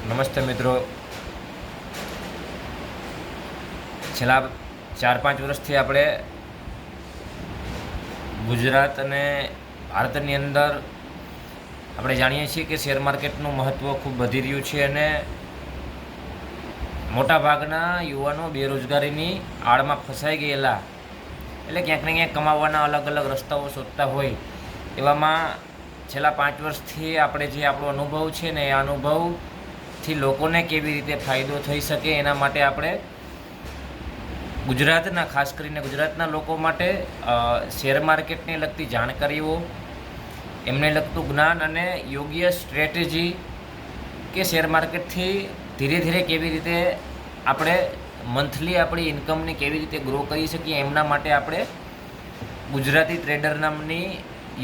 નમસ્તે મિત્રો, છેલ્લા 4-5 વર્ષથી આપણે ગુજરાત અને ભારતની અંદર આપણે જાણીએ છીએ કે શેર માર્કેટનું મહત્ત્વ ખૂબ વધી રહ્યું છે અને મોટાભાગના યુવાનો બેરોજગારીની આડમાં ફસાઈ ગયેલા, એટલે ક્યાંક ને ક્યાંક કમાવાના અલગ અલગ રસ્તાઓ શોધતા હોય એવામાં છેલ્લા 5 વર્ષથી આપણે જે આપણો અનુભવ છે ને એ અનુભવથી લોકોને કેવી રીતે ફાયદો થઈ શકે એના માટે આપણે ગુજરાતના, ખાસ કરીને ગુજરાતના લોકો માટે શેર માર્કેટને લગતી જાણકારીઓ, એમને લગતું જ્ઞાન અને યોગ્ય સ્ટ્રેટેજી કે શેર માર્કેટથી ધીરે ધીરે કેવી રીતે આપણે મંથલી આપણી ઇન્કમને કેવી રીતે ગ્રો કરી શકીએ એમના માટે આપણે ગુજરાતી ટ્રેડર નામની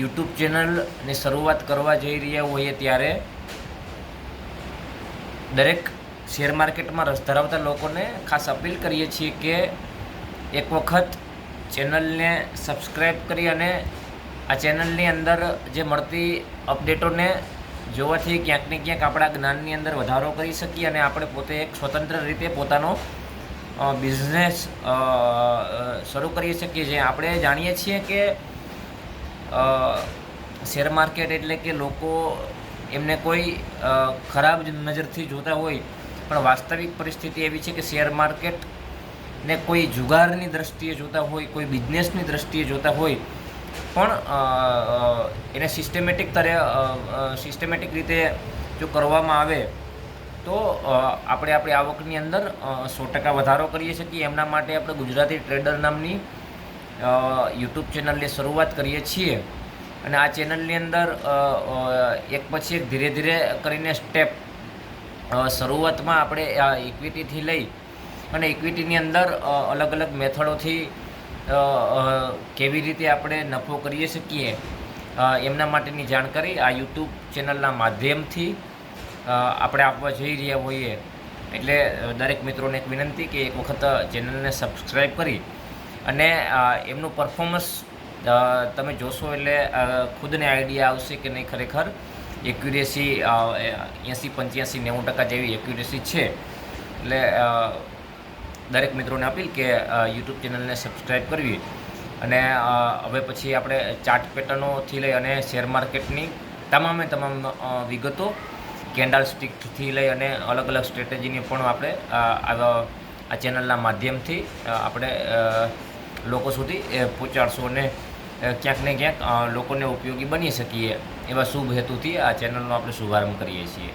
યુટ્યુબ ચેનલની શરૂઆત કરવા જઈ રહ્યા હોઈએ ત્યારે દરેક શેર માર્કેટમાં રસ ધરાવતા લોકોને ખાસ અપીલ કરીએ છીએ કે એક વખત ચેનલને સબસ્ક્રાઈબ કરી અને આ ચેનલની અંદર જે મળતી અપડેટોને જોવાથી ક્યાંક ને ક્યાંક આપણા જ્ઞાનની અંદર વધારો કરી શકીએ અને આપણે પોતે એક સ્વતંત્ર રીતે પોતાનો બિઝનેસ શરૂ કરી શકીએ છીએ. આપણે જાણીએ છીએ કે શેર માર્કેટ એટલે કે લોકો એમને કોઈ ખરાબ નજરથી જોતા હોય, પણ વાસ્તવિક પરિસ્થિતિ એવી છે કે શેર માર્કેટને કોઈ જુગારની દ્રષ્ટિએ જોતા હોય, કોઈ બિઝનેસની દ્રષ્ટિએ જોતા હોય, પણ એને સિસ્ટમેટિક રીતે જો કરવામાં આવે તો આપણે આપણી આવકની અંદર 100% વધારો કરી શકીએ. એમના માટે આપણે ગુજરાતી ટ્રેડર નામની યુટ્યુબ ચેનલની શરૂઆત કરીએ છીએ અને આ ચેનલની અંદર એક પછી એક ધીરે ધીરે કરીને સ્ટેપ, શરૂઆતમાં આપણે આ ઇક્વિટીથી લઈ અને ઇક્વિટીની અંદર અલગ અલગ મેથડોથી કેવી રીતે આપણે નફો કરી શકીએ એમના માટેની જાણકારી આ યુટ્યુબ ચેનલના માધ્યમથી આપણે આપવા જઈ રહ્યા હોઈએ. એટલે દરેક મિત્રોને એક વિનંતી કે એક વખત ચેનલને સબસ્ક્રાઈબ કરી અને એમનું પરફોર્મન્સ તમે જોશો એટલે ખુદને આઈડિયા આવશે કે નહીં ખરેખર એક્યુરેસી 80-85-90% જેવી એક્યુરેસી છે. એટલે દરેક મિત્રોને અપીલ કે યુટ્યુબ ચેનલને સબસ્ક્રાઈબ કરવી અને હવે પછી આપણે ચાર્ટ પેટર્નોથી લઈ અને શેર માર્કેટની તમામ વિગતો, કેન્ડલ સ્ટિકથી લઈ અને અલગ અલગ સ્ટ્રેટેજીની પણ આપણે આ ચેનલના માધ્યમથી આપણે લોકો સુધી પહોંચાડશું અને ક્યાંક ને ક્યાંક લોકોને ઉપયોગી બની શકીએ એવા શુભ હેતુથી આ ચેનલનો આપણે શુભારંભ કરીએ છીએ.